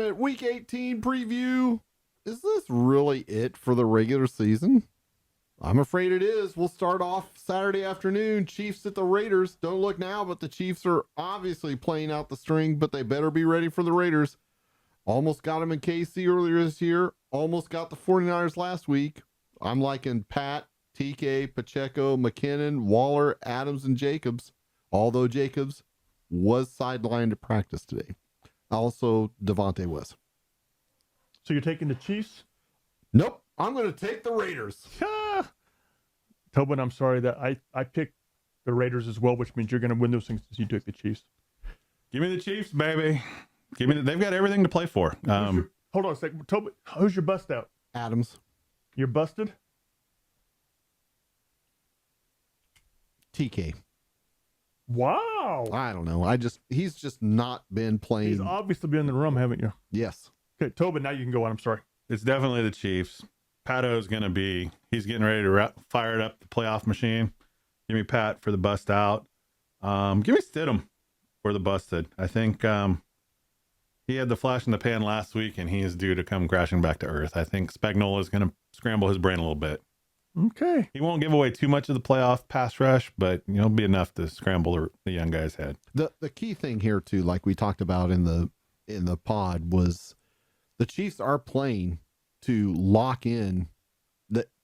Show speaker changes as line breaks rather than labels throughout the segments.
it. Week 18 preview. Is this really it for the regular season? I'm afraid it is. We'll start off Saturday afternoon. Chiefs at the Raiders. Don't look now, but the Chiefs are obviously playing out the string, but they better be ready for the Raiders. Almost got them in KC earlier this year. Almost got the 49ers last week. I'm liking Pat, TK, Pacheco, McKinnon, Waller, Adams, and Jacobs. Although Jacobs was sidelined at practice today. Also, Devontae was.
So you're taking the Chiefs?
Nope. I'm going to take the Raiders.
Tobin, I'm sorry that I picked the Raiders as well, which means you're going to win those things since you took the Chiefs.
Give me the Chiefs, baby. They've got everything to play for.
Hold on a second. Tobin, who's your bust out?
Adams.
You're busted?
TK.
Wow.
I don't know. He's just not been playing.
He's obviously been in the room, haven't you?
Yes.
Okay, Tobin, now you can go on. I'm sorry.
It's definitely the Chiefs. Pato's going to he's getting ready to fire up the playoff machine. Give me Pat for the bust out. Give me Stidham for the busted. I think he had the flash in the pan last week, and he is due to come crashing back to earth. I think Spagnuolo is going to scramble his brain a little bit.
Okay.
He won't give away too much of the playoff pass rush, but it'll be enough to scramble the young guy's head.
The key thing here too, like we talked about in the pod, was the Chiefs are playing to lock in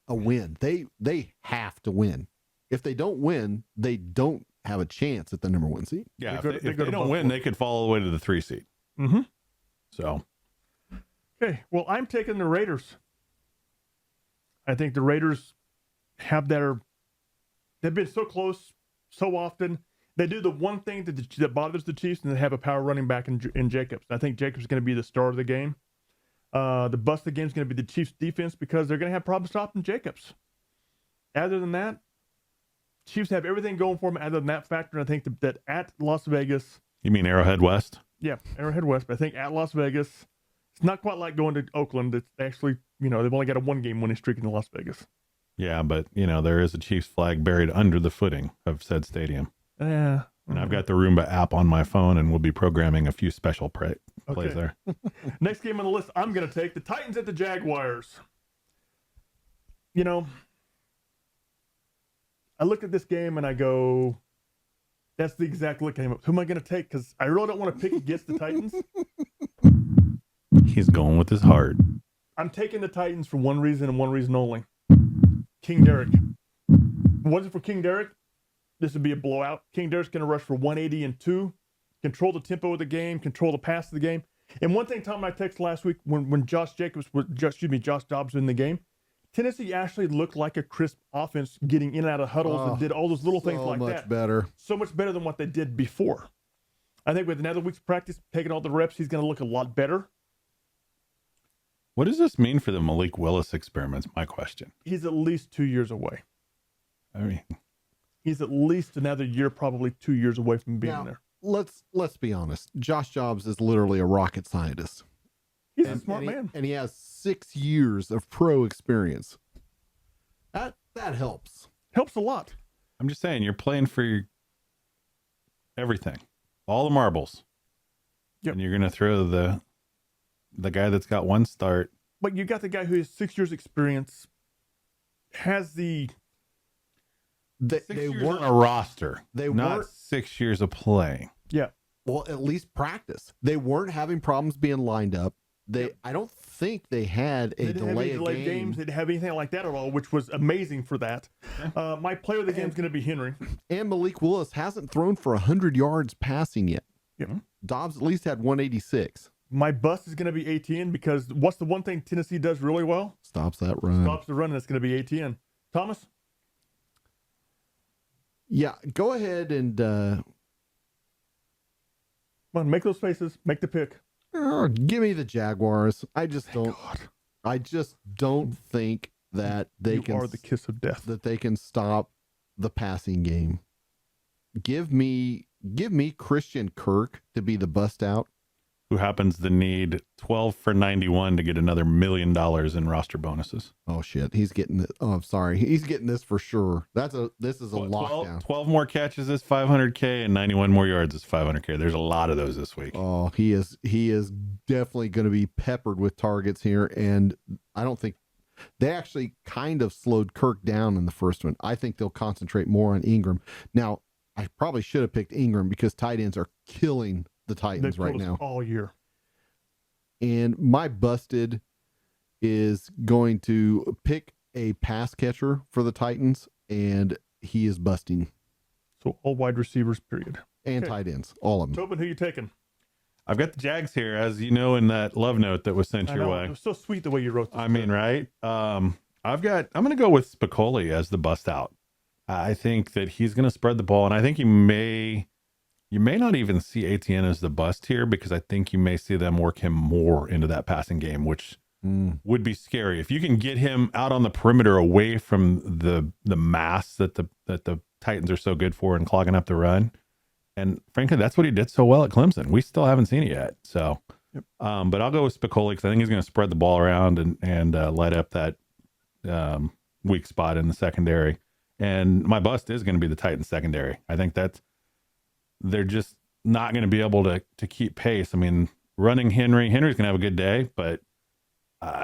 a win. They have to win. If they don't win, they don't have a chance at the number 1 seed.
Yeah,
if
they don't win, they could fall all the way to the 3 seed.
Mm-hmm.
So.
Okay, well, I'm taking the Raiders. I think the Raiders they've been so close so often. They do the one thing that bothers the Chiefs, and they have a power running back in Jacobs. I think Jacobs is going to be the star of the game. The bust of the game is going to be the Chiefs' defense because they're going to have problems stopping Jacobs. Other than that, Chiefs have everything going for them. Other than that factor, I think that at Las Vegas.
You mean Arrowhead West?
Yeah, Arrowhead West. But I think at Las Vegas, it's not quite like going to Oakland. It's actually, they've only got a 1-game winning streak in Las Vegas.
Yeah, but, there is a Chiefs flag buried under the footing of said stadium.
Yeah.
And I've got the Roomba app on my phone, and we'll be programming a few special plays there.
Next game on the list, I'm going to take the Titans at the Jaguars. I look at this game and I go, that's the exact look at him. Who am I going to take? Because I really don't want to pick against the Titans.
He's going with his heart.
I'm taking the Titans for one reason and one reason only. King Derrick. If it wasn't for King Derrick, this would be a blowout. King Derrick's going to rush for 180 and 2, control the tempo of the game, control the pass of the game. And one thing Tom and I texted last week when Josh Dobbs was in the game, Tennessee actually looked like a crisp offense getting in and out of huddles and did all those little things like that.
So much better.
So much better than what they did before. I think with another week's practice, taking all the reps, he's going to look a lot better.
What does this mean for the Malik Willis experiments? My question.
He's at least 2 years away.
I mean,
he's at least another year, probably 2 years away from being there.
Let's be honest. Josh Dobbs is literally a rocket scientist.
He's a smart man.
And he has 6 years of pro experience. That helps.
Helps a lot.
I'm just saying, you're playing for everything. All the marbles.
Yep.
And you're going to throw the guy that's got one start.
But you got the guy who has 6 years experience, has the...
They weren't a roster.
They
not
weren't
6 years of play.
Yeah.
Well, at least practice. They weren't having problems being lined up. I don't think they had a delay of games.
They didn't have anything like that at all, which was amazing for that. My player of the game is going to be Henry.
And Malik Willis hasn't thrown for 100 yards passing yet.
Yep.
Dobbs at least had 186.
My bust is going to be ATN because what's the one thing Tennessee does really well?
Stops that run.
Stops the run, and it's going to be ATN. Thomas?
Yeah, go ahead and... Come
on, make those faces. Make the pick.
Give me the Jaguars. I just don't think that they can...
You are the kiss of death.
That they can stop the passing game. Give me Christian Kirk to be the bust out.
who happens to need 12 for 91 to get another $1 million in roster bonuses.
Oh shit, he's getting it. Oh, I'm sorry, he's getting this for sure. This is a lockdown.
12 more catches is 500K and 91 more yards is 500K. There's a lot of those this week.
Oh, he is definitely going to be peppered with targets here, and I don't think they actually kind of slowed Kirk down in the first one. I think they'll concentrate more on Ingram. Now, I probably should have picked Ingram because tight ends are killing the Titans right now
all year.
And my busted is going to pick a pass catcher for the Titans, and he is busting.
So all wide receivers, period.
And
Okay.
tight ends, all of them.
Tobin, who you taking?
I've got the Jags here, as you know, in that love note that was sent
I
your
know,
way.
it was so sweet the way you wrote this.
I mean, right? I'm going to go with Spicoli as the bust out. I think that he's going to spread the ball, and I think you may not even see ATN as the bust here, because I think you may see them work him more into that passing game, which would be scary. If you can get him out on the perimeter away from the mass that the Titans are so good for and clogging up the run. And frankly, that's what he did so well at Clemson. We still haven't seen it yet. So, but I'll go with Spicoli because I think he's going to spread the ball around and light up that weak spot in the secondary. And my bust is going to be the Titans secondary. I think they're just not going to be able to keep pace. I mean, running Henry's going to have a good day, but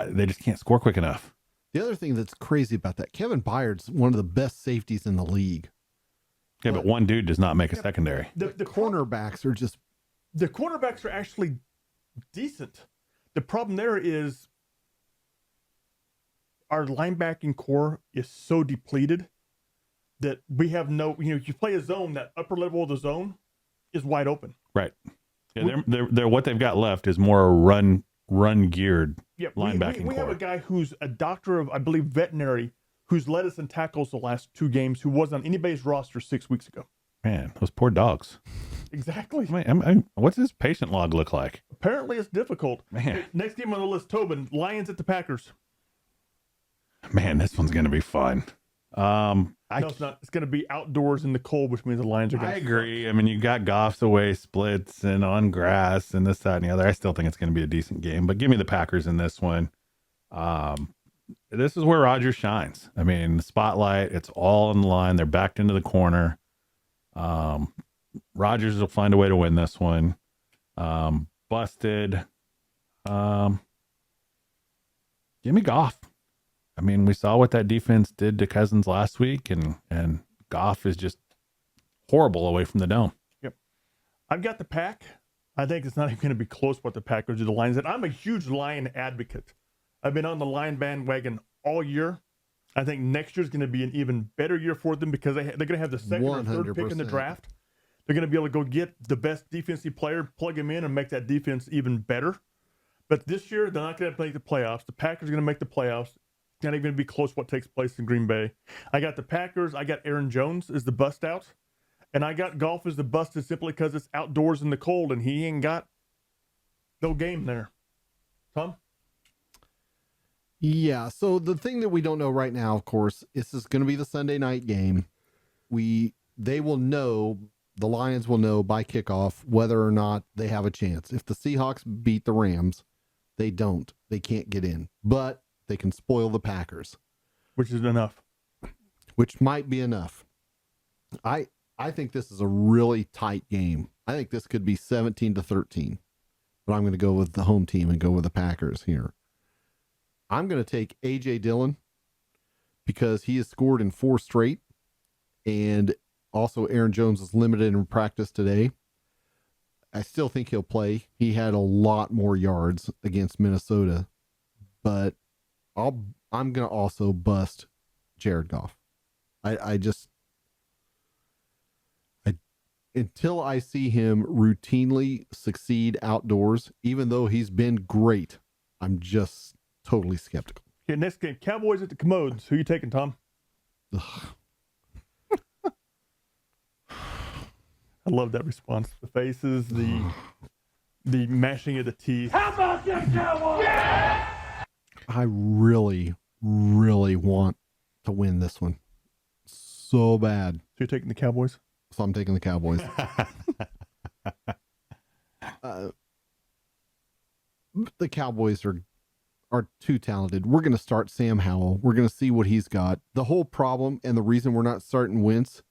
they just can't score quick enough.
The other thing that's crazy about that, Kevin Byard's one of the best safeties in the league.
Yeah, but one dude does not make a secondary.
The
cornerbacks are just...
The cornerbacks are actually decent. The problem there is our linebacking core is so depleted that we have no, you play a zone, that upper level of the zone is wide open.
Right. Yeah, they're what they've got left is more a run geared linebacking
we
core.
have a guy who's a doctor of, I believe, veterinary, who's led us in tackles the last 2 games, who wasn't on anybody's roster 6 weeks ago.
Man, those poor dogs.
Exactly.
What's his patient log look like?
Apparently it's difficult.
Man.
Next game on the list, Tobin, Lions at the Packers.
Man, this one's going to be fun.
No, it's not. It's going to be outdoors in the cold, which means the Lions are going to...
I agree. I mean, you got Goff's away splits and on grass and this, that, and the other. I still think it's going to be a decent game, but give me the Packers in this one. This is where Rodgers shines. I mean, the spotlight, it's all in the line. They're backed into the corner. Rodgers will find a way to win this one. Busted. Give me Goff. I mean, we saw what that defense did to Cousins last week, and Goff is just horrible away from the dome.
Yep. I've got the Pack. I think it's not even going to be close what the Packers do the Lions. And I'm a huge Lion advocate. I've been on the Lion bandwagon all year. I think next year's going to be an even better year for them because they're going to have the second or third pick in the
100%.
draft. They're going to be able to go get the best defensive player, plug him in, and make that defense even better. But this year, they're not going to make the playoffs. The Packers are going to make the playoffs. It's not even going to be close what takes place in Green Bay. I got the Packers. I got Aaron Jones as the bust out. And I got Goff as the busted simply because it's outdoors in the cold and he ain't got no game there. Tom?
Yeah, so the thing that we don't know right now, of course, this is going to be the Sunday night game. They will know, the Lions will know by kickoff whether or not they have a chance. If the Seahawks beat the Rams, they don't. They can't get in. But they can spoil the Packers.
Which is enough.
Which might be enough. I think this is a really tight game. I think this could be 17-13. But I'm going to go with the home team and go with the Packers here. I'm going to take A.J. Dillon because he has scored in 4 straight. And also Aaron Jones is limited in practice today. I still think he'll play. He had a lot more yards against Minnesota. But I'm going to also bust Jared Goff. Until I see him routinely succeed outdoors, even though he's been great, I'm just totally skeptical.
Okay, next game, Cowboys at the Commodes. Who you taking, Tom? I love that response. The faces, the mashing of the teeth.
How about them Cowboys? Yeah!
I really, really want to win this one so bad.
So you're taking the Cowboys?
So I'm taking the Cowboys. the Cowboys are too talented. We're going to start Sam Howell. We're going to see what he's got. The whole problem and the reason we're not starting Wentz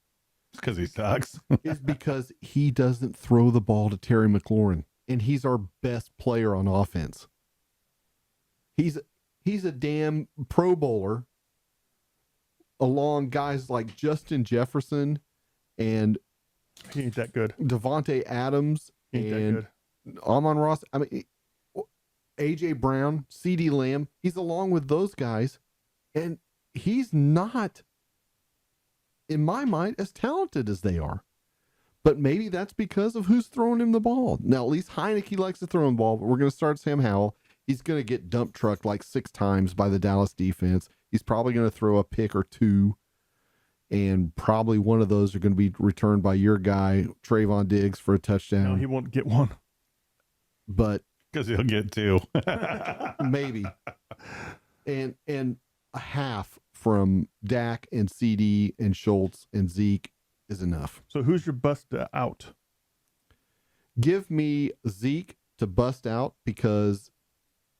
because he sucks.
is because he doesn't throw the ball to Terry McLaurin, and he's our best player on offense. He's a damn Pro Bowler along guys like Justin Jefferson and
He ain't that good.
Devontae Adams
He ain't that
and
good.
Amon-Ra. I mean, A.J. Brown, C.D. Lamb. He's along with those guys, and he's not, in my mind, as talented as they are. But maybe that's because of who's throwing him the ball. Now, at least Heineke likes to throw him the ball, but we're going to start Sam Howell. He's going to get dump trucked like 6 times by the Dallas defense. He's probably going to throw a pick or 2, and probably one of those are going to be returned by your guy, Trayvon Diggs, for a touchdown.
No, he won't get one.
But
Because he'll get 2.
maybe. And a half from Dak and CD and Schultz and Zeke is enough.
So who's your bust out?
Give me Zeke to bust out because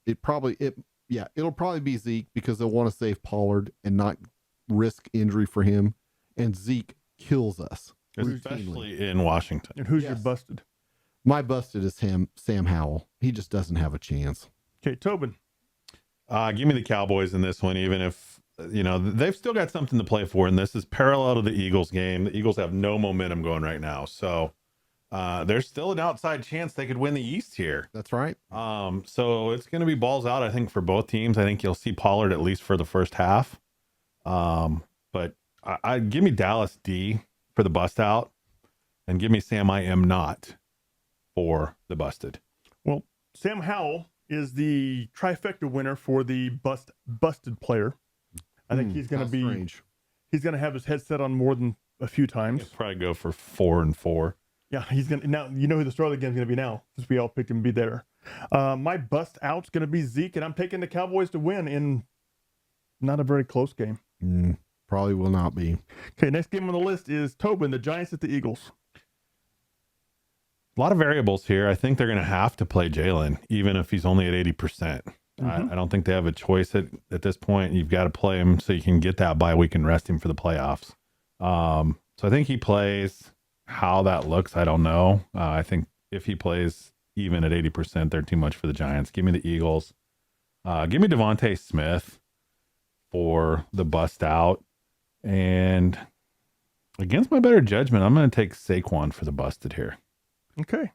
it'll probably be Zeke because they'll want to save Pollard and not risk injury for him. And Zeke kills us.
Especially in Washington.
And who's your
Yes.
busted?
My busted is Sam Howell. He just doesn't have a chance.
Okay, Tobin.
Give me the Cowboys in this one, even if, they've still got something to play for. And this is parallel to the Eagles game. The Eagles have no momentum going right now. So there's still an outside chance they could win the East here.
That's right.
So it's going to be balls out, I think, for both teams. I think you'll see Pollard at least for the first half. But I give me Dallas D for the bust out and give me Sam I am not for the busted.
Well, Sam Howell is the trifecta winner for the busted player. I think he's going to be
Strange.
he's going to have his head set on more than a few times.
He'll probably go for 4 and 4.
Yeah, he's going to now. You know who the star of the game is going to be now, since we all picked him to be there. My bust out's going to be Zeke, and I'm taking the Cowboys to win in not a very close game.
Probably will not be.
Okay, next game on the list is Tobin, the Giants at the Eagles.
A lot of variables here. I think they're going to have to play Jalen, even if he's only at 80%. I don't think they have a choice at this point. You've got to play him so you can get that bye week and rest him for the playoffs. So I think he plays. How that looks, I don't know. I think if he plays even at 80%, they're too much for the Giants. Give me the Eagles. Give me Devontae Smith for the bust out. And against my better judgment, I'm going to take Saquon for the busted here.
Okay.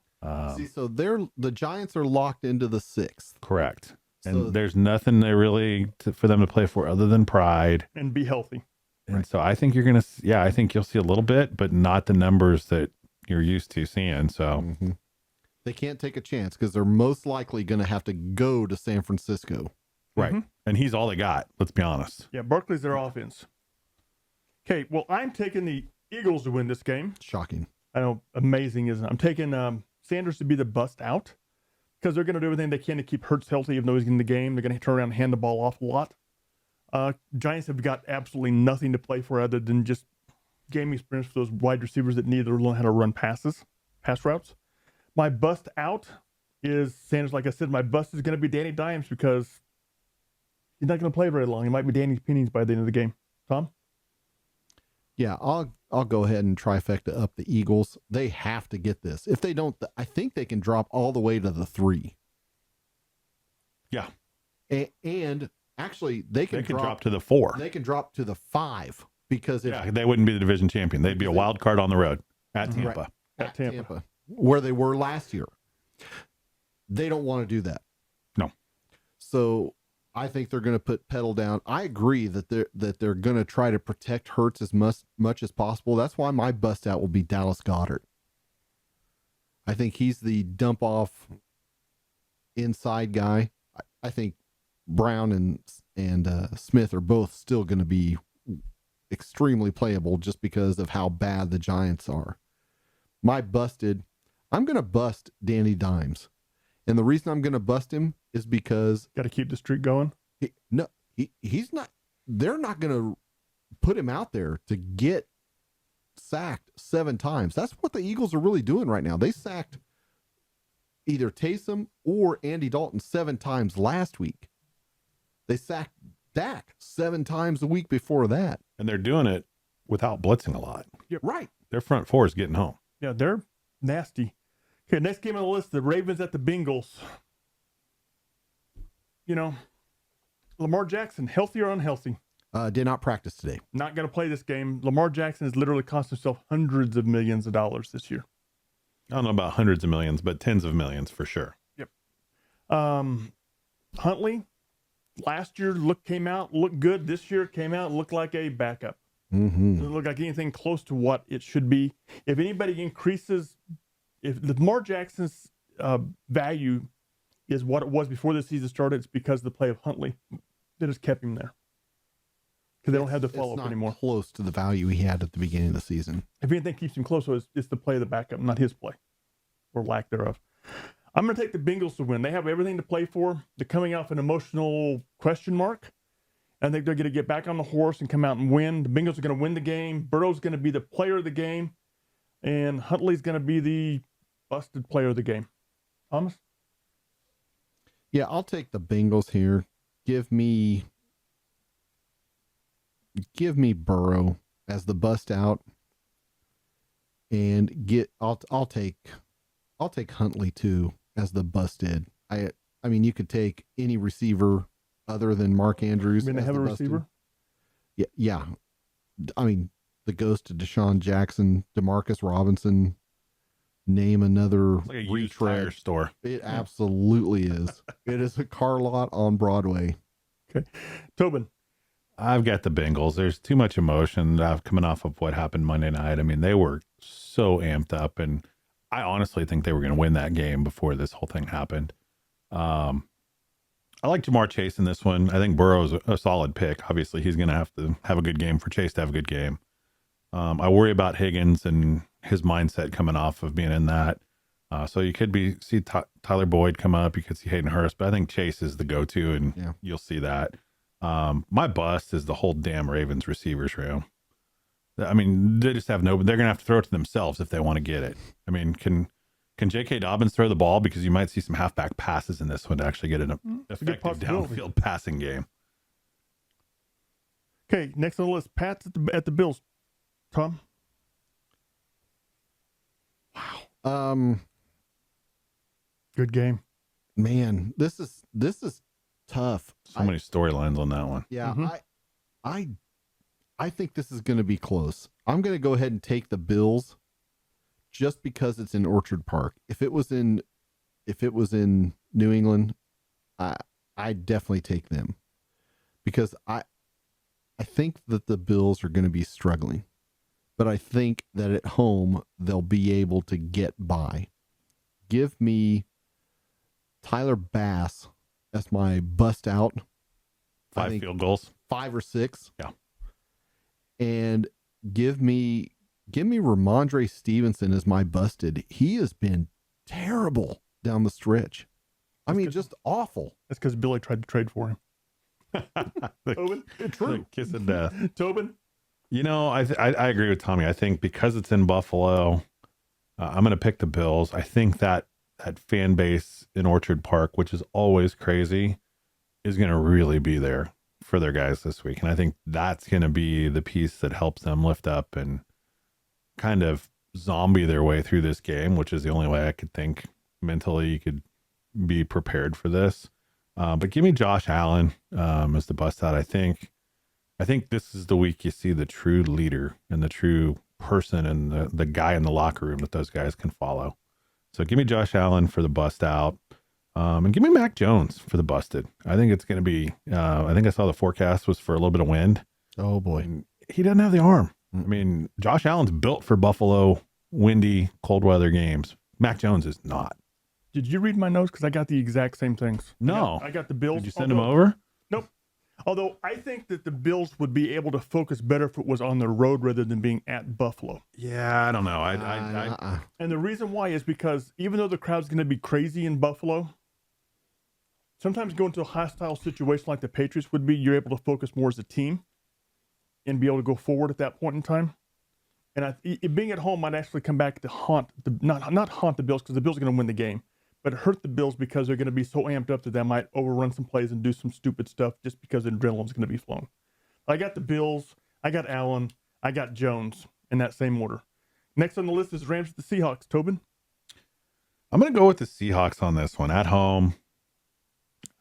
See, so the Giants are locked into the 6th.
Correct. And
So-
there's nothing they really for them to play for other than pride.
And be healthy.
And so I think you're going to, I think you'll see a little bit, but not the numbers that you're used to seeing. So
They can't take a chance because they're most likely going to have to go to San Francisco.
right. And he's all they got. Let's be honest.
Yeah, Barkley's their offense. Okay, well, I'm taking the Eagles to win this game.
Shocking.
I know, amazing, isn't it? I'm taking Sanders to be the bust out because they're going to do everything they can to keep Hurts healthy, even though he's in the game. They're going to turn around and hand the ball off a lot. Giants have got absolutely nothing to play for other than just game experience for those wide receivers that need to learn how to run pass routes. My bust out is Sanders. Like I said, my bust is going to be Danny Dimes because he's not going to play very long. He might be Danny Pinnings by the end of the game. Tom?
Yeah, I'll go ahead and trifecta up the Eagles. They have to get this. If they don't, I think they can drop all the way to the 3.
Yeah.
And actually, they can
drop to the 4.
They can drop to the 5 because if
They wouldn't be the division champion. They'd be a wild card on the road at Tampa.
Right.
At Tampa.
where they were last year. They don't want to do that.
No.
So I think they're going to put pedal down. I agree that they're going to try to protect Hurts as much as possible. That's why my bust out will be Dallas Goedert. I think he's the dump off inside guy. I think Brown and Smith are both still going to be extremely playable just because of how bad the Giants are. I'm going to bust Danny Dimes. And the reason I'm going to bust him is because
Got to keep the streak going.
he's not, they're not going to put him out there to get sacked 7 times. That's what the Eagles are really doing right now. They sacked either Taysom or Andy Dalton 7 times last week. They sacked Dak 7 times the week before that.
And they're doing it without blitzing a lot.
Yeah, right.
Their front four is getting home.
Yeah, they're nasty. Okay, next game on the list, the Ravens at the Bengals. You know, Lamar Jackson, healthy or unhealthy?
Did not practice today.
Not going to play this game. Lamar Jackson has literally cost himself hundreds of millions of dollars this year.
I don't know about hundreds of millions, but tens of millions for sure.
Yep. Huntley, last year looked good. This year came out, looked like a backup. Doesn't look like anything close to what it should be. If anybody increases, if Lamar Jackson's value is what it was before the season started, it's because of the play of Huntley that has kept him there. Because they don't have the follow-up anymore.
Close to the value he had at the beginning of the season.
If anything keeps him close, so it's the play of the backup, not his play, or lack thereof. I'm going to take the Bengals to win. They have everything to play for. They're coming off an emotional question mark. I think they're going to get back on the horse and come out and win. The Bengals are going to win the game. Burrow's going to be the player of the game. And Huntley's going to be the busted player of the game. Thomas?
Yeah, I'll take the Bengals here. Give me Burrow as the bust out, and I'll take Huntley too as the busted. I mean, you could take any receiver other than Mark Andrews.
You mean they have a receiver?
Yeah. I mean, the ghost of Deshaun Jackson, Demarcus Robinson. Name another
it's like a used tire store.
It absolutely is. It is a car lot on Broadway.
Okay, Tobin.
I've got the Bengals. There's too much emotion coming off of what happened Monday night. I mean, they were so amped up, and I honestly think they were going to win that game before this whole thing happened. I like Jamar Chase in this one. I think Burrow's a solid pick. Obviously, he's going to have a good game for Chase to have a good game. I worry about Higgins and his mindset coming off of being in that. So you could see Tyler Boyd come up. You could see Hayden Hurst, but I think Chase is the go-to, and you'll see that. My bust is the whole damn Ravens receivers room. I mean, they just have they're going to have to throw it to themselves if they want to get it. I mean, can J.K. Dobbins throw the ball? Because you might see some halfback passes in this one to actually get an effective downfield passing game.
Okay, next on the list, Pats at the Bills. Tom?
Wow.
Good game.
Man, this is tough.
So many storylines on that one.
Yeah, I think this is going to be close. I'm going to go ahead and take the Bills just because it's in Orchard Park. If it was in New England, I'd definitely take them because I think that the Bills are going to be struggling, but I think that at home they'll be able to get by. Give me Tyler Bass as my bust out.
5 field goals,
5 or 6.
Yeah.
And give me Ramondre Stevenson as my busted. He has been terrible down the stretch. I mean, just awful.
That's because Billy tried to trade for him.
Tobin? True. Kiss of death.
Tobin?
You know, I agree with Tommy. I think because it's in Buffalo, I'm going to pick the Bills. I think that fan base in Orchard Park, which is always crazy, is going to really be there for their guys this week. And I think that's going to be the piece that helps them lift up and kind of zombie their way through this game, which is the only way I could think mentally you could be prepared for this. But give me Josh Allen as the bust out. I think this is the week you see the true leader and the true person and the guy in the locker room that those guys can follow. So give me Josh Allen for the bust out. And give me Mac Jones for the busted. I think it's going to be, I think I saw the forecast was for a little bit of wind.
Oh boy.
And he doesn't have the arm. I mean, Josh Allen's built for Buffalo, windy, cold weather games. Mac Jones is not.
Did you read my notes? Because I got the exact same things.
No.
I got the Bills.
Did you send them over?
Nope. Although I think that the Bills would be able to focus better if it was on the road rather than being at Buffalo.
Yeah, I don't know.
And the reason why is because even though the crowd's going to be crazy in Buffalo, sometimes going to a hostile situation like the Patriots would be, you're able to focus more as a team and be able to go forward at that point in time. And being at home might actually come back to haunt not haunt the Bills because the Bills are going to win the game, but hurt the Bills because they're going to be so amped up that they might overrun some plays and do some stupid stuff just because adrenaline's going to be flowing. I got the Bills, I got Allen, I got Jones in that same order. Next on the list is Rams at the Seahawks. Tobin?
I'm going to go with the Seahawks on this one at home.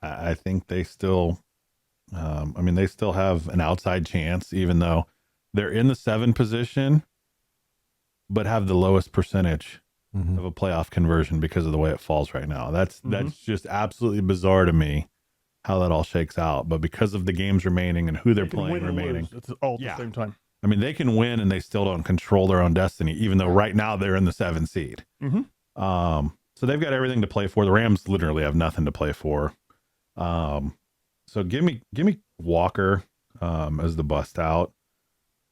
I think they still, they still have an outside chance, even though they're in the 7 position, but have the lowest percentage of a playoff conversion because of the way it falls right now. That's just absolutely bizarre to me how that all shakes out. But because of the games remaining and who they're playing remaining,
it's all at the same time.
I mean, they can win and they still don't control their own destiny, even though right now they're in the 7 seed. So they've got everything to play for. The Rams literally have nothing to play for. So give me Walker as the bust out.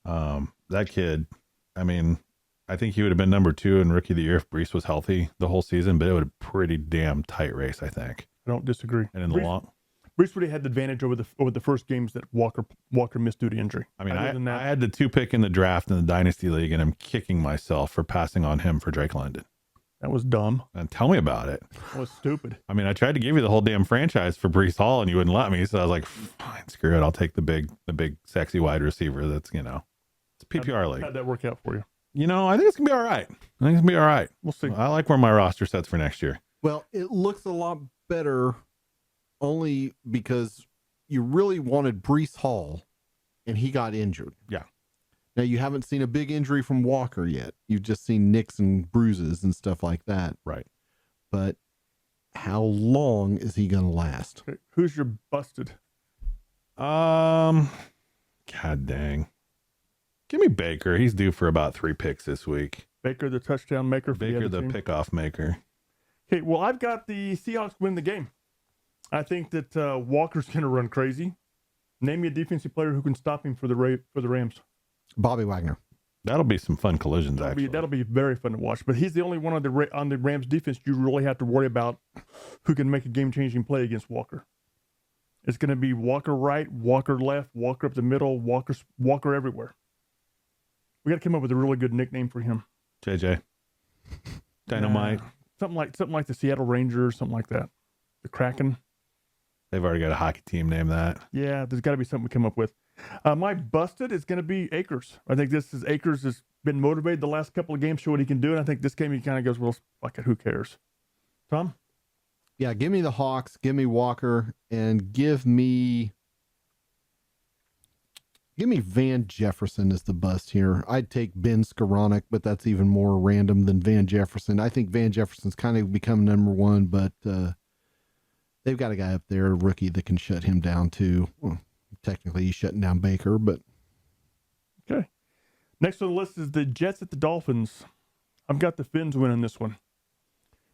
That kid, I mean, I think he would have been number 2 in Rookie of the Year if Brees was healthy the whole season, but it would have been a pretty damn tight race, I think.
I don't disagree.
And in the long,
Brees really had the advantage over the first games that Walker missed due to injury.
I mean, I had the 2 pick in the draft in the Dynasty League, and I'm kicking myself for passing on him for Drake London.
That was dumb.
And tell me about it.
That was stupid.
I mean, I tried to give you the whole damn franchise for Brees Hall, and you wouldn't let me. So I was like, fine, screw it. I'll take the big, sexy wide receiver. That's it's a PPR league.
How'd that work out for you?
I think it's gonna be all right.
We'll see.
I like where my roster sets for next year.
Well, it looks a lot better only because you really wanted Brees Hall and he got injured.
Yeah.
Now, you haven't seen a big injury from Walker yet. You've just seen nicks and bruises and stuff like that.
Right.
But how long is he going to last?
Okay. Who's your busted?
God dang. Give me Baker. He's due for about 3 picks this week.
Baker, the touchdown maker.
Baker, the pickoff maker.
Okay, well, I've got the Seahawks win the game. I think that Walker's going to run crazy. Name me a defensive player who can stop him for the Rams.
Bobby Wagner.
That'll be some fun collisions, actually.
That'll be very fun to watch. But he's the only one on the Rams defense you really have to worry about who can make a game-changing play against Walker. It's going to be Walker right, Walker left, Walker up the middle, Walker everywhere. We got to come up with a really good nickname for him.
JJ. Dynamite.
Something like the Seattle Rangers, something like that. The Kraken.
They've already got a hockey team named that.
Yeah, there's got to be something we come up with. My busted is going to be Akers. I think Akers has been motivated the last couple of games, show what he can do, and I think this game he kind of goes, well, fuck it, who cares? Tom?
Yeah, give me the Hawks, give me Walker, and give me Van Jefferson as the bust here. I'd take Ben Skoranek, but that's even more random than Van Jefferson. I think Van Jefferson's kind of become number 1, but they've got a guy up there, a rookie, that can shut him down too. Well, technically, he's shutting down Baker, but
okay. Next on the list is the Jets at the Dolphins. I've got the Fins winning this one.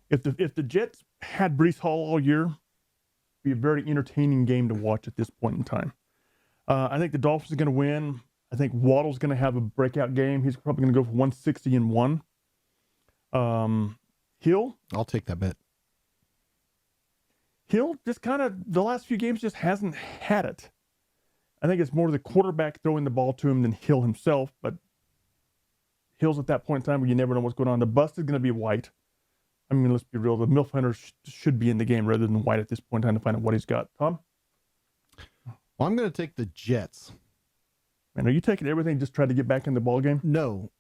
If the Jets had Brees Hall all year, it'd be a very entertaining game to watch at this point in time. I think the Dolphins are going to win. I think Waddle's going to have a breakout game. He's probably going to go for 160-1. Hill?
I'll take that bet.
Hill just kind of, the last few games, just hasn't had it. I think it's more the quarterback throwing the ball to him than Hill himself, but Hill's at that point in time where you never know what's going on. The bust is going to be White. I mean, let's be real. The MILF Hunter should be in the game rather than White at this point in time to find out what he's got. Tom?
Well, I'm going to take the Jets.
Man, are you taking everything just try to get back in the ball game?
No.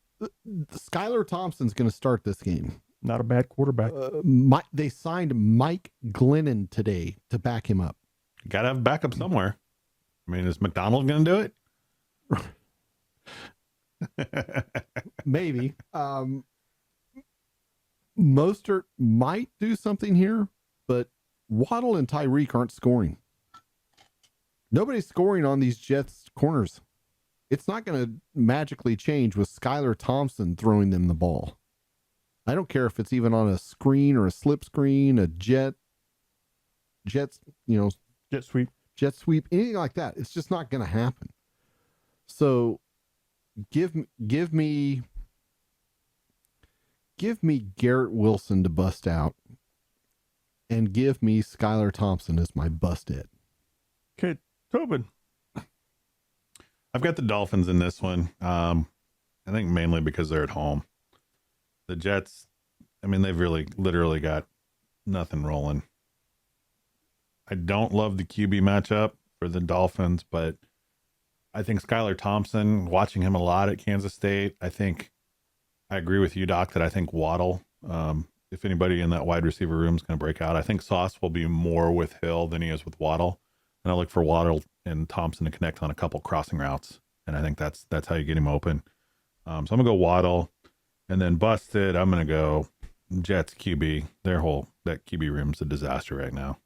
Skylar Thompson's going to start this game.
Not a bad quarterback.
They signed Mike Glennon today to back him up.
Got to have backup somewhere. I mean, is McDonald going to do it?
Maybe. Mostert might do something here, but Waddle and Tyreek aren't scoring. Nobody's scoring on these Jets corners. It's not going to magically change with Skylar Thompson throwing them the ball. I don't care if it's even on a screen or a slip screen, a jet
sweep,
anything like that. It's just not going to happen. So give me Garrett Wilson to bust out, and give me Skylar Thompson as my busted.
Okay, Tobin.
I've got the Dolphins in this one. I think mainly because they're at home. The Jets, I mean, they've literally got nothing rolling. I don't love the QB matchup for the Dolphins, but I think Skylar Thompson, watching him a lot at Kansas State, I agree with you, Doc, that I think Waddle, if anybody in that wide receiver room is going to break out, I think Sauce will be more with Hill than he is with Waddle. And I look for Waddle and Thompson to connect on a couple crossing routes. And I think that's how you get him open. So I'm going to go Waddle. And then busted, I'm going to go Jets QB. That QB room's a disaster right now.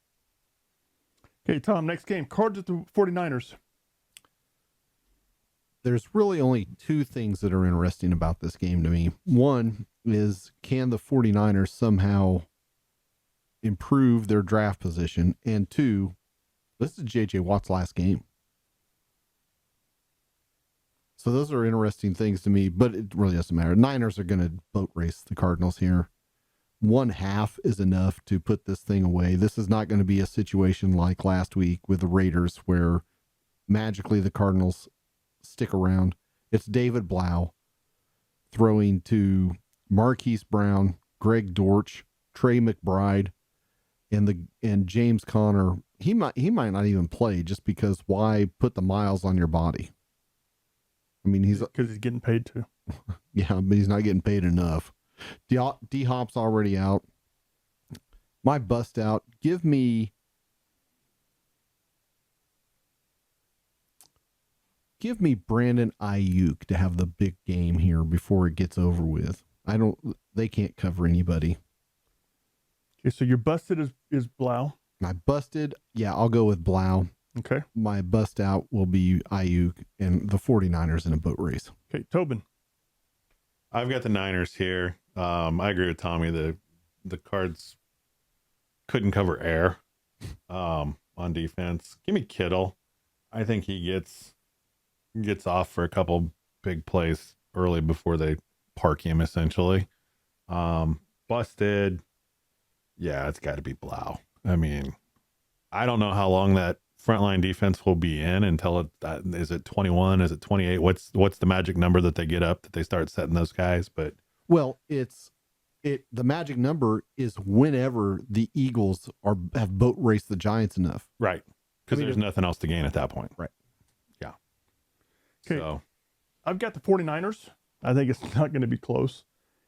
Okay, Tom, next game. Cards at the 49ers.
There's really only two things that are interesting about this game to me. One is, can the 49ers somehow improve their draft position? And two, this is J.J. Watt's last game. So those are interesting things to me, but it really doesn't matter. Niners are going to boat race the Cardinals here. 1/2 is enough to put this thing away. This is not going to be a situation like last week with the Raiders where magically the Cardinals stick around. It's David Blau throwing to Marquise Brown, Greg Dortch, Trey McBride, and James Conner. He might not even play just because why put the miles on your body? I mean,
Because he's getting paid to.
Yeah, but he's not getting paid enough. D-Hop's already out. My bust out. Give me Brandon Ayuk to have the big game here before it gets over with. They can't cover anybody.
Okay, so your busted is Blau.
My busted, I'll go with Blau.
Okay.
My bust out will be Ayuk and the 49ers in a boat race.
Okay, Tobin.
I've got the Niners here. I agree with Tommy. The Cards couldn't cover air on defense. Give me Kittle. I think he gets off for a couple big plays early before they park him, essentially. Busted. Yeah, it's got to be Blau. I mean, I don't know how long that frontline defense will be in until is it 21? Is it 28? What's the magic number that they get up that they start setting those guys? But
well, the magic number is whenever the Eagles have boat raced the Giants enough.
Right. Because there's nothing else to gain at that point.
Right.
Yeah.
Okay.
So
I've got the 49ers. I think it's not going to be close.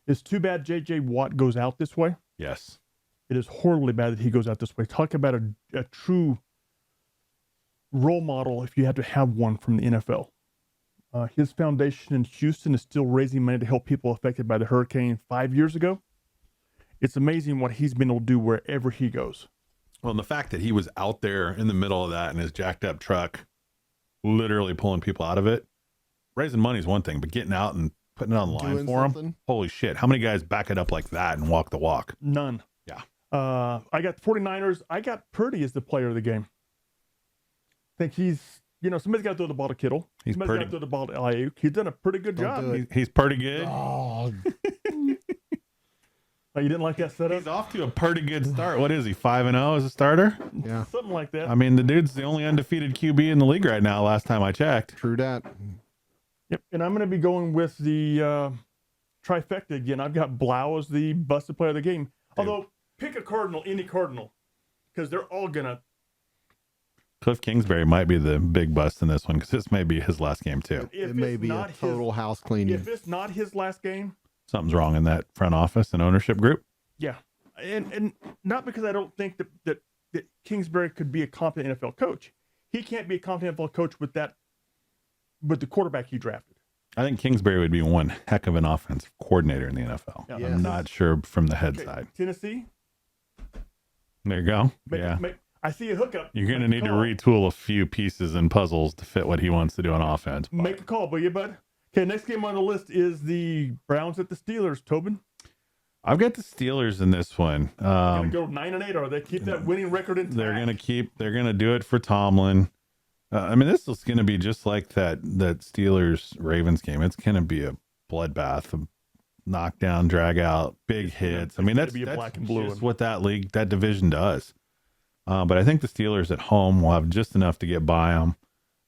It's too bad J.J. Watt goes out this way.
yes.
It is horribly bad that he goes out this way. Talk about a true role model, if you had to have one, from the NFL. His foundation in Houston is still raising money to help people affected by the hurricane 5 years ago. It's amazing what he's been able to do wherever he goes.
Well, and the fact that he was out there in the middle of that in his jacked up truck, literally pulling people out of it, raising money is one thing, but getting out and putting it on the line
Doing
for him,
something.
holy shit. How many guys back it up like that and walk the walk?
None.
Yeah.
I got the 49ers. I got Purdy as the player of the game. I think he's, somebody's got to throw the ball to Kittle.
He's
Somebody's got to throw the ball to Ayuk. He's done a pretty good
Don't
job.
do it.
He's pretty good.
Oh,
Oh, you didn't like that setup?
He's off to a pretty good start. What is he, 5-0 as a starter?
yeah,
Something like that.
I mean, the dude's the only undefeated QB in the league right now, last time I checked.
true that.
Yep. And I'm going to be going with the trifecta again. I've got Blau as the busted player of the game. Although, pick a Cardinal, any Cardinal, because they're all going to.
Cliff Kingsbury might be the big bust in this one because this may be his last game too.
It may be a total house cleaning.
If it's not his last game,
Something's wrong in that front office and ownership group.
yeah. And not because I don't think that Kingsbury could be a competent NFL coach. He can't be a competent NFL coach with the quarterback he drafted.
I think Kingsbury would be one heck of an offensive coordinator in the NFL.
Yeah.
Yes.
I'm not sure from the head
Okay,
side.
Tennessee.
There you go. Yeah.
I see a hookup.
You're going to
Make a
need to
call.
retool a few pieces and puzzles to fit what he wants to do on offense. but-
Make a call, will you, bud? Okay, next game on the list is the Browns at the Steelers. Tobin,
I've got the Steelers in this one.
gonna go 9-8, or they keep that winning record intact.
They're going to do it for Tomlin. I mean, this is going to be just like that Steelers Ravens game. It's going to be a bloodbath, a knockdown, drag out, big hits. I mean,
gonna
that's
be a black and blue
just
one.
what that division does. But I think the Steelers at home will have just enough to get by them.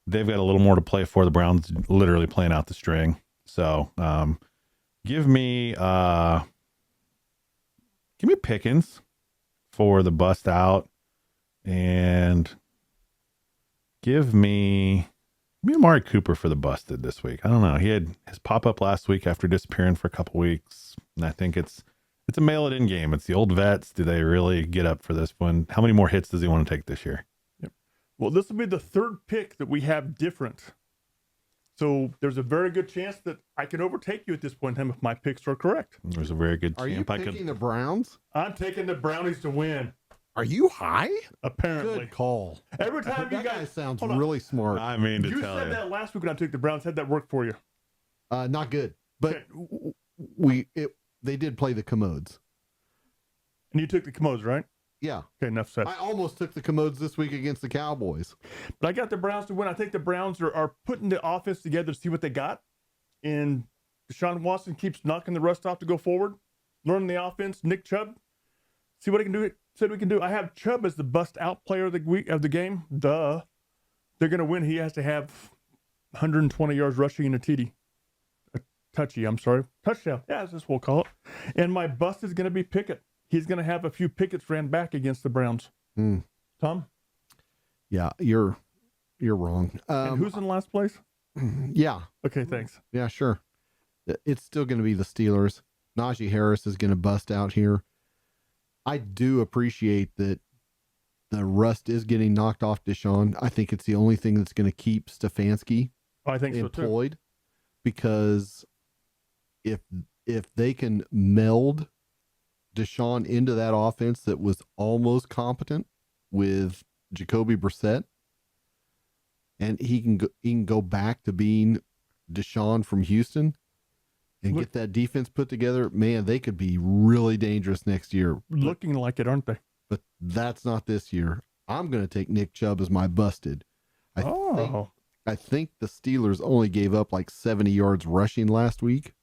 They've got a little more to play for. The Browns literally playing out the string. So give me Pickens for the bust out, and give me Amari Cooper for the busted this week. I don't know. He had his pop up last week after disappearing for a couple weeks, and I think it's a mail it in game. It's the old vets. Do they really get up for this one? How many more hits does he want to take this year?
Yep. Well, this will be the third pick that we have different. So there's a very good chance that I can overtake you at this point in time if my picks are correct.
There's a very good
Are you
chance
picking the Browns?
I'm taking the Brownies to win,
Are you high?
apparently.
Good call.
Every time you
That guy
guys
sounds
hold on.
really smart.
I mean, to
You
tell
said
you.
that last week when I took the Browns. How'd that work for you?
Not good. But
Okay.
they did play the commodes.
And you took the Commodes, right?
Yeah.
Okay, enough said.
I almost took the commodes this week against the Cowboys.
But I got the Browns to win. I think the Browns are putting the offense together to see what they got. And Deshaun Watson keeps knocking the rust off to go forward, learning the offense. Nick Chubb, see what he can do. Said we can do. I have Chubb as the bust out player of the week of the game. Duh. They're going to win. He has to have 120 yards rushing and a TD. A touchdown. Yeah, that's what we'll call it. And my bust is going to be Pickett. He's going to have a few Picketts ran back against the Browns. Tom?
Yeah, you're wrong.
And who's in last place?
Yeah.
Okay, thanks.
Yeah, sure. It's still going to be the Steelers. Najee Harris is going to bust out here. I do appreciate that the rust is getting knocked off Deshaun. I think it's the only thing that's going to keep Stefanski
I think so too.
employed, because if they can meld Deshaun into that offense that was almost competent with Jacoby Brissett, and he can go back to being Deshaun from Houston and get that defense put together, man, they could be really dangerous next year.
Looking like it, aren't they?
But that's not this year. I'm going to take Nick Chubb as my busted. I think the Steelers only gave up like 70 yards rushing last week.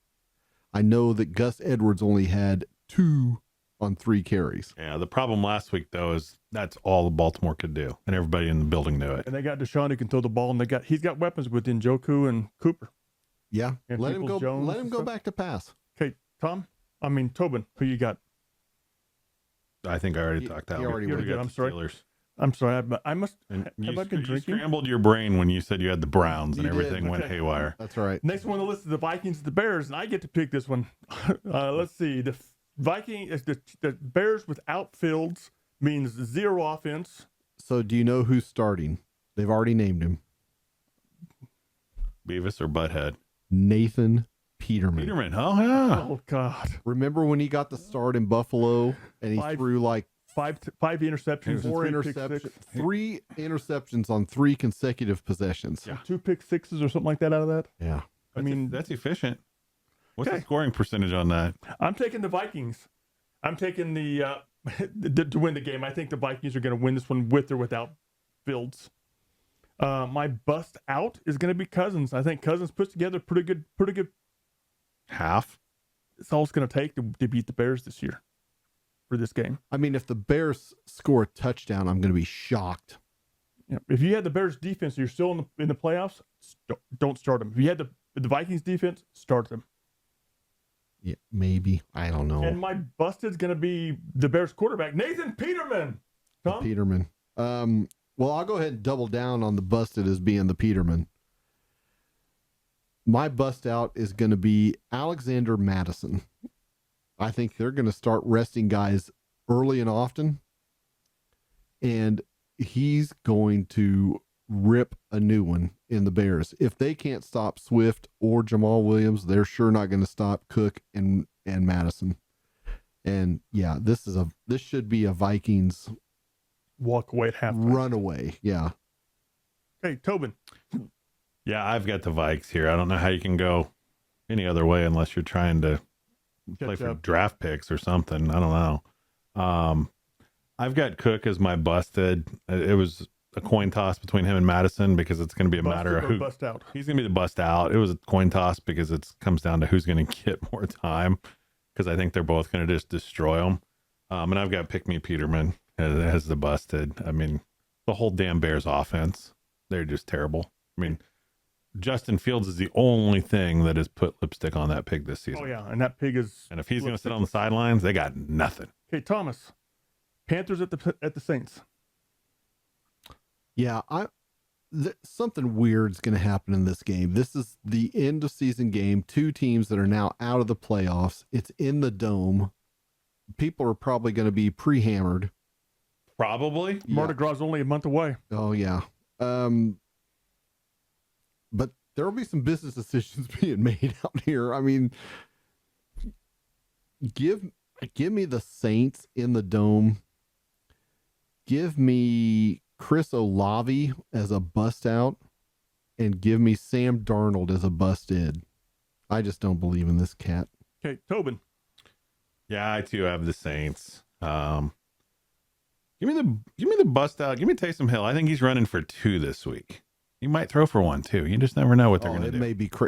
I know that Gus Edwards only had 2 on 3 carries.
Yeah, the problem last week, though, is that's all Baltimore could do, and everybody in the building knew it.
And they got Deshaun who can throw the ball, and he's got weapons with Njoku and Cooper.
Yeah,
And
let him
Peoples-Jones
go
and stuff.
back to pass.
Okay, Tobin, who you got?
I think I already
He-
talked out.
he already
We
went.
got
I'm
the
sorry.
Steelers.
I'm sorry, I must
And
have I been
you
drinking?
scrambled your brain when you said you had the Browns and
You did,
everything went
okay.
haywire.
That's right.
Next one on the list is the Vikings and the Bears, and I get to pick this one. Let's see. The Bears without Fields means 0 offense.
So do you know who's starting? They've already named him.
Beavis or Butthead?
Nathan Peterman.
Peterman. Oh, yeah.
Oh God,
Remember when he got the start in Buffalo and he threw like
five interceptions,
4
and 3 pick
interceptions,
six.
3 interceptions on 3 consecutive possessions.
Yeah.
2 pick sixes or something like that out of that.
Yeah.
I mean,
That's efficient. What's
Okay.
the scoring percentage on that?
I'm taking the Vikings. I'm taking the to win the game. I think the Vikings are going to win this one with or without Fields. My bust out is going to be Cousins. I think Cousins puts together pretty good.
Half?
It's all it's going to take to beat the Bears this year for this game.
I mean, if the Bears score a touchdown, I'm going to be shocked.
You know, if you had the Bears defense, you're still in the playoffs. Don't start them. If you had the Vikings defense, start them.
Yeah, maybe. I don't know.
And my busted's going to be the Bears quarterback, Nathan Peterman. Tom?
Peterman. Well, I'll go ahead and double down on the busted as being the Peterman. My bust out is going to be Alexander Madison. I think they're going to start resting guys early and often. And he's going to rip a new one in the Bears. If they can't stop Swift or Jamal Williams, they're sure not going to stop Cook and Madison. And yeah, this should be a Vikings
Walk away at halftime.
runaway. Yeah.
Hey, Tobin.
Yeah, I've got the Vikes here. I don't know how you can go any other way unless you're trying to play
Catch
for
up.
draft picks or something. I don't know. I've got Cook as my busted. It was a coin toss between him and Madison because it's going to be a matter of
Busted or
who.
bust out.
He's going to be the bust out. It was a coin toss because it comes down to who's going to get more time because I think they're both going to just destroy him. And I've got Pick Me Peterman as the busted. I mean, the whole damn Bears offense, they're just terrible. I mean, Justin Fields is the only thing that has put lipstick on that pig this season.
Oh, yeah. And that pig is.
And if he's going to sit on the sidelines, they got nothing.
Okay, Thomas. Panthers at the Saints.
Yeah, something weird's going to happen in this game. This is the end of season game. Two teams that are now out of the playoffs. It's in the dome. People are probably going to be pre-hammered.
Probably.
Mardi Gras is only a month away.
Oh yeah. But there will be some business decisions being made out here. I mean, give me the Saints in the dome. Give me Chris Olave as a bust out, and give me Sam Darnold as a busted. I just don't believe in this cat.
Okay, Tobin.
Yeah, I too have the Saints. Give me the bust out. Give me Taysom Hill. I think he's running for 2 this week. He might throw for 1 too. You just never know what they're going to do.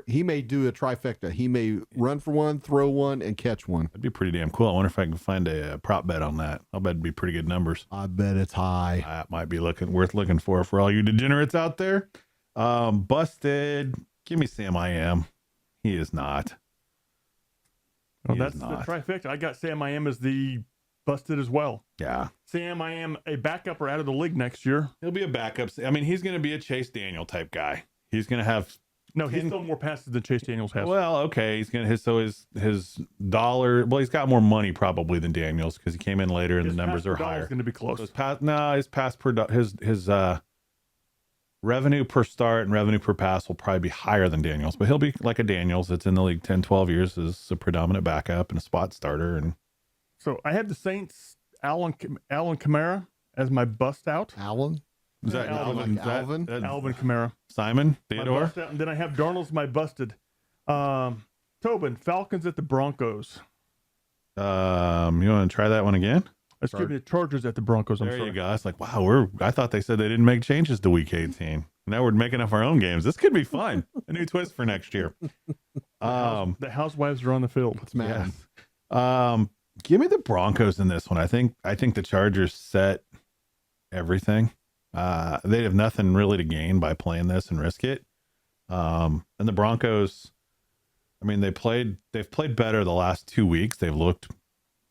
He may do a trifecta. He may run for 1, throw 1, and catch 1.
That'd be pretty damn cool. I wonder if I can find a prop bet on that. I'll bet it'd be pretty good numbers.
I bet it's high.
That might be worth looking for all you degenerates out there. Busted. Give me Sam I Am. He is not.
Well, that's the trifecta. I got Sam I Am as the busted as well.
Yeah.
Sam I Am a backup or out of the league next year.
He'll be a backup. I mean, he's going to be a Chase Daniel type guy. He's going to have.
No, he's still more passes than Chase Daniels has.
Well, okay. He's going to his dollar. Well, he's got more money probably than Daniels because he came in later and the numbers are higher.
It's going to be close.
His revenue per start and revenue per pass will probably be higher than Daniels, but he'll be like a Daniels that's in the league 10, 12 years as a predominant backup and a spot starter. And
so I have the Saints, Alvin Kamara as my bust out.
Alvin?
Is that
Alvin? Alvin Kamara.
Simon Theodore?
And then I have Darnold's my busted. Tobin, Falcons at the Broncos.
You want to try that one again?
Excuse me, the Chargers at the Broncos. I'm
there
sorry.
You go. It's like, wow, I thought they said they didn't make changes to week 18. Now we're making up our own games. This could be fun. A new twist for next year.
The Housewives are on the field.
It's mad.
Yes. Give me the Broncos in this one. I think the Chargers set everything. They have nothing really to gain by playing this and risk it. And the Broncos, I mean, they've played better the last 2 weeks. They've looked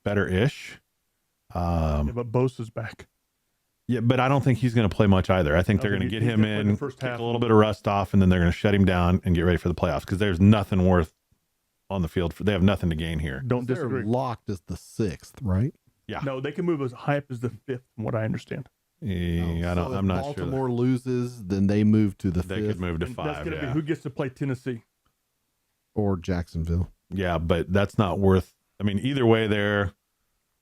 better-ish.
But Bosa's back.
Yeah, but I don't think he's going to play much either. I think they're going to get him in, take a little bit of rust off, and then they're going to shut him down and get ready for the playoffs because there's nothing worth on the field. They have nothing to gain here.
Don't disagree.
They're locked as the 6th, right?
Yeah.
No, they can move as high up as the 5th, from what I understand.
Yeah, I'm not sure.
Baltimore loses, then they move to the 5th.
They could move to 5.
That's going to be who gets to play Tennessee
or Jacksonville.
Yeah, but that's not worth. I mean, either way,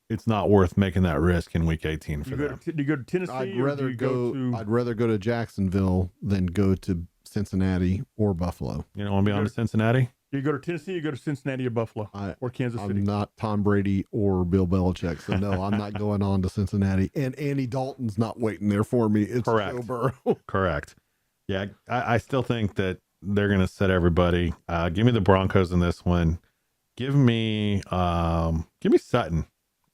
it's not worth making that risk in week 18 for them.
Do you go to Tennessee?
I'd rather go to Jacksonville than go to Cincinnati or Buffalo.
You don't want to be on to Cincinnati?
You go to Tennessee, you go to Cincinnati or Buffalo or Kansas City.
I'm not Tom Brady or Bill Belichick, so no, I'm not going on to Cincinnati. And Andy Dalton's not waiting there for me. It's
correct.
Joe Burrow.
Correct. Yeah, I still think that they're going to set everybody. Give me the Broncos in this one. Give me Sutton.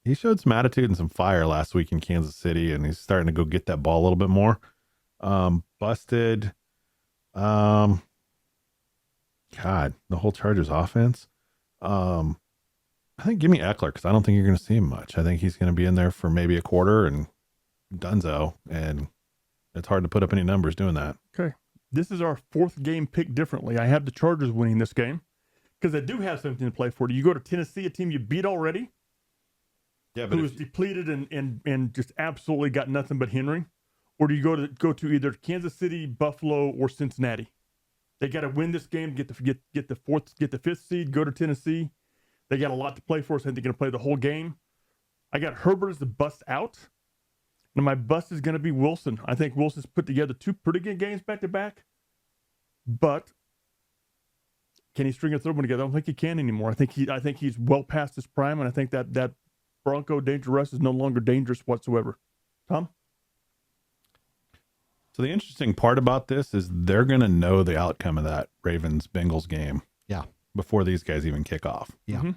He showed some attitude and some fire last week in Kansas City, and he's starting to go get that ball a little bit more. Busted. God, the whole Chargers offense. I think give me Eckler because I don't think you're going to see him much. I think he's going to be in there for maybe a quarter and dunzo, and it's hard to put up any numbers doing that.
Okay. This is our 4th game picked differently. I have the Chargers winning this game because they do have something to play for. Do you go to Tennessee, a team you beat already?
Yeah, but
who is depleted and just absolutely got nothing but Henry? Or do you go to either Kansas City, Buffalo, or Cincinnati? They got to win this game, get the 5th seed, go to Tennessee. They got a lot to play for, so I think they're going to play the whole game. I got Herbert as the bust out. And my bust is going to be Wilson. I think Wilson's put together 2 pretty good games back to back. But can he string a third one together? I don't think he can anymore. I think he's well past his prime, and I think that Bronco Dangerous is no longer dangerous whatsoever. Tom?
So the interesting part about this is they're going to know the outcome of that Ravens-Bengals game.
Yeah.
Before these guys even kick off.
Yeah.
Mm-hmm.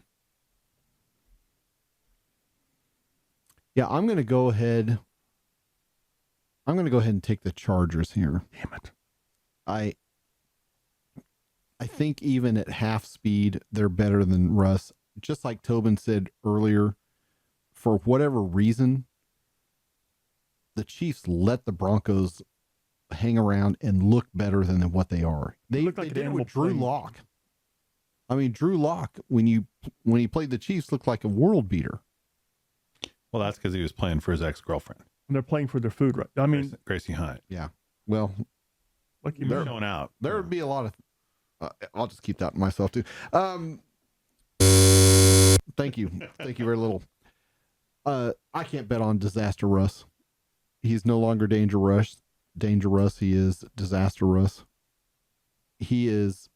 Yeah, I'm going to go ahead and take the Chargers here.
Damn it.
I think even at half speed, they're better than Russ. Just like Tobin said earlier, for whatever reason, the Chiefs let the Broncos hang around and look better than what they are. They
look like an
did it
animal
with Drew
playing.
Lock. I mean, Drew Lock, when he played the Chiefs, looked like a world beater.
Well, that's because he was playing for his ex-girlfriend,
And they're playing for their food, right? I mean,
Gracie Hunt.
Yeah. Well,
like
He was showing out.
there would be a lot of. I'll just keep that to myself too. Thank you very little. I can't bet on Disaster Russ. He's no longer dangerous. He is Disaster Russ. He is.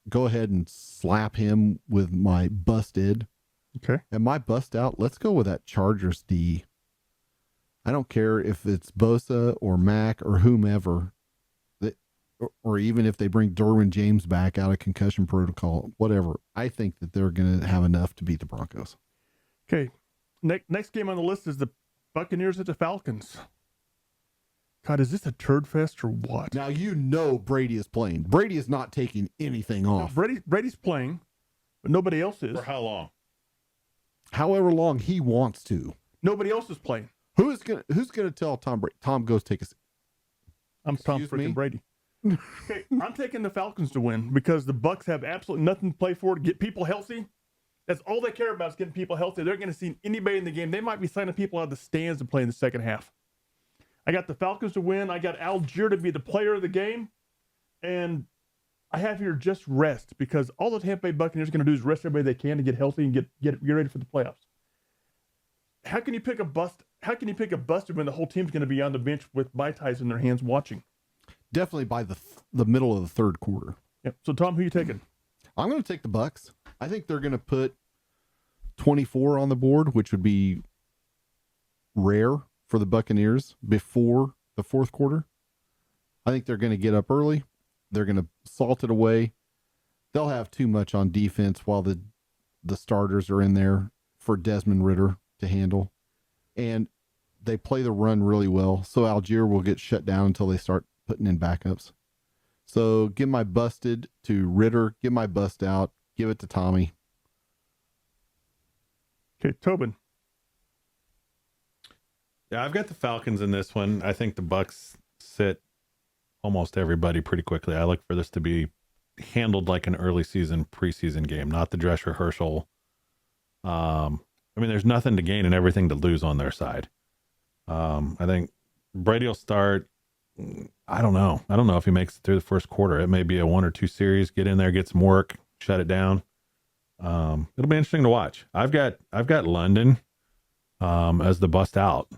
Go ahead and slap him with my busted.
okay.
And my bust out. Let's go with that Chargers D. I don't care if it's Bosa or Mac or whomever. Or even if they bring Derwin James back out of concussion protocol, whatever. I think that they're going to have enough to beat the Broncos.
Okay. Next game on the list is the Buccaneers at the Falcons. God, is this a turd fest or what?
Now, Brady is playing. Brady is not taking anything off.
Brady's playing, but nobody else is.
For how long?
However long he wants to.
Nobody else is playing.
Who's gonna tell Tom Brady? Tom, goes take a.
I'm Tom
Excuse me?
freaking Brady. Okay, I'm taking the Falcons to win because the Bucks have absolutely nothing to play for to get people healthy. That's all they care about is getting people healthy. They're going to see anybody in the game. They might be signing people out of the stands to play in the second half. I got the Falcons to win. I got Algier to be the player of the game. And I have here just rest because all the Tampa Bay Buccaneers are going to do is rest everybody they can to get healthy and get ready for the playoffs. How can you pick a bust? How can you pick a buster when the whole team's going to be on the bench with Mai Tais in their hands watching?
Definitely by the middle of the third quarter.
Yep. So Tom, who you taking?
I'm going to take the Bucks. I think they're going to put 24 on the board, which would be rare for the Buccaneers before the fourth quarter. I think they're going to get up early. They're going to salt it away. They'll have too much on defense while the starters are in there for Desmond Ridder to handle. And they play the run really well. So Algier will get shut down until they start putting in backups. So give my busted to Ridder. Give my bust out. Give it to Tommy.
Okay, Tobin.
Yeah, I've got the Falcons in this one. I think the Bucks sit almost everybody pretty quickly. I look for this to be handled like an early season preseason game, not the dress rehearsal. I mean, there's nothing to gain and everything to lose on their side. I think Brady will start. I don't know. I don't know if he makes it through the first quarter. It may be a 1 or 2 series. Get in there, get some work, shut it down. It'll be interesting to watch. I've got London as the bust out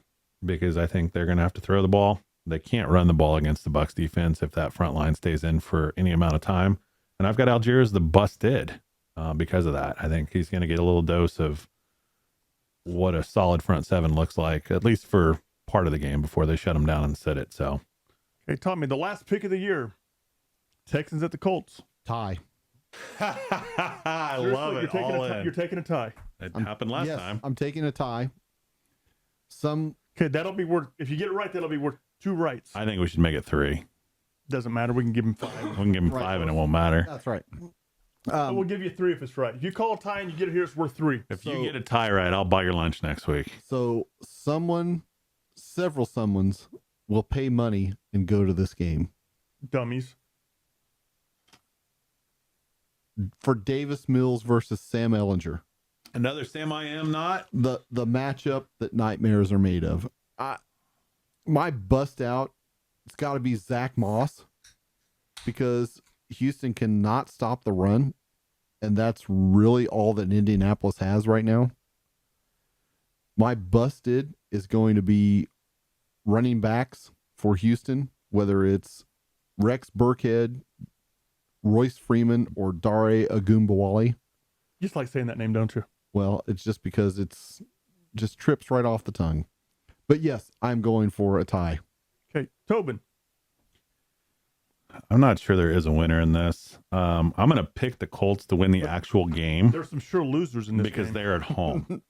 because I think they're going to have to throw the ball. They can't run the ball against the Bucs defense if that front line stays in for any amount of time. And I've got Algier as the busted because of that. I think he's going to get a little dose of what a solid front seven looks like, at least for part of the game before they shut him down and sit it. So,
Okay, Tommy, the last pick of the year. Texans at the Colts.
Tie.
I
Seriously,
love it. All in.
You're taking a tie.
It happened last
Yes,
time.
I'm taking a tie.
Okay, that'll be worth, if you get it right, that'll be worth 2 rights.
I think we should make it 3.
Doesn't matter. We can give him 5.
We can give him
Right.
5 and it won't matter.
That's right.
But we'll give you 3 if it's right. If you call a tie and you get it here, it's worth 3.
If you get a tie right, I'll buy your lunch next week.
So several someones will pay money and go to this game
Dummies.
for Davis Mills versus Sam Ellinger.
Another Sam I am not.
The matchup that nightmares are made of. My bust out, it's got to be Zach Moss because Houston cannot stop the run, and that's really all that Indianapolis has right now. My busted is going to be running backs for Houston, whether it's Rex Burkhead, Royce Freeman, or Dare Agumbawale.
You just like saying that name, don't you?
Well, it's just because it's just trips right off the tongue. But yes, I'm going for a tie.
Okay, Tobin.
I'm not sure there is a winner in this. I'm going to pick the Colts to win the actual game
There's some sure losers in this
because
game.
they're at home.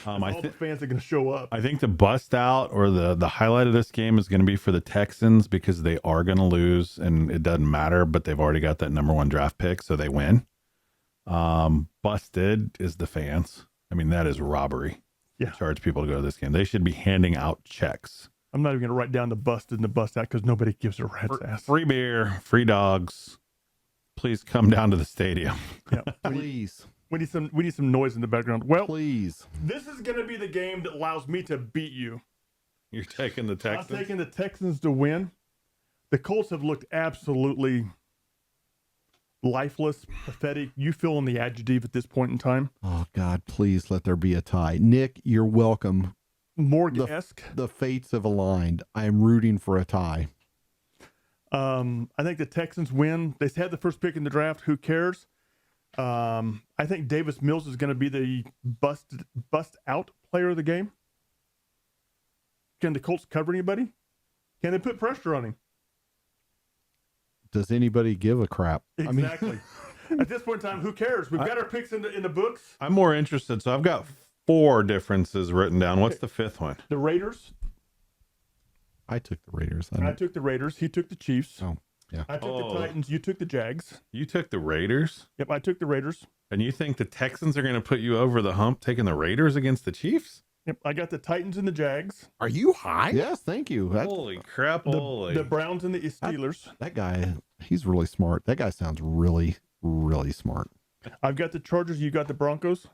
All the fans are going to show up.
I think the bust out or the highlight of this game is going to be for the Texans because they are going to lose and it doesn't matter, but they've already got that number 1 draft pick, so they win. Busted is the fans. I mean, that is robbery.
Yeah.
Charge people to go to this game. They should be handing out checks
I'm not even going to write down the busted and the bust out because nobody gives a rat's ass.
Free beer, free dogs. Please come down to the stadium.
Yeah.
Please.
We need some noise in the background. Well,
Please.
this is going to be the game that allows me to beat you.
You're taking the Texans?
I'm taking the Texans to win. The Colts have looked absolutely lifeless, pathetic. You fill in the adjective at this point in time.
Oh, God, please let there be a tie. Nick, you're welcome.
Morgue-esque.
The fates have aligned. I am rooting for a tie.
I think the Texans win. They had the first pick in the draft. Who cares? I think Davis Mills is going to be the bust out player of the game. Can the Colts cover anybody? Can they put pressure on him?
Does anybody give a crap?
Exactly. At this point in time, who cares? We've got our picks in the books.
I'm more interested. So I've got 4 differences written down. What's the 5th one?
The Raiders.
I took the Raiders.
I took the Raiders. He took the Chiefs.
Oh, yeah.
I took the Titans. You took the Jags.
You took the Raiders?
Yep, I took the Raiders.
And you think the Texans are going to put you over the hump taking the Raiders against the Chiefs?
Yep, I got the Titans and the Jags.
Are you high? Yes, thank you.
Holy crap.
The Browns and the Steelers.
That guy, he's really smart. That guy sounds really, really smart.
I've got the Chargers. You got the Broncos.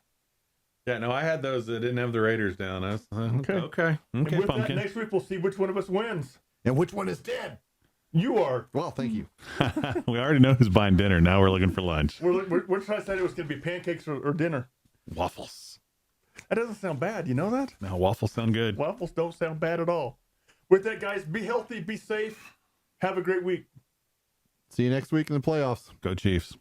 Yeah, no, I had those that didn't have the Raiders down. I was, okay,
And with
pumpkin.
that, next week we'll see which one of us wins.
And which one is dead?
You are.
Well, thank you.
We already know who's buying dinner. Now we're looking for lunch.
We're trying to decide it was going to be pancakes or dinner.
Waffles.
That doesn't sound bad. You know that?
Now waffles sound good.
Waffles don't sound bad at all. With that, guys, be healthy, be safe. Have a great week.
See you next week in the playoffs.
Go Chiefs.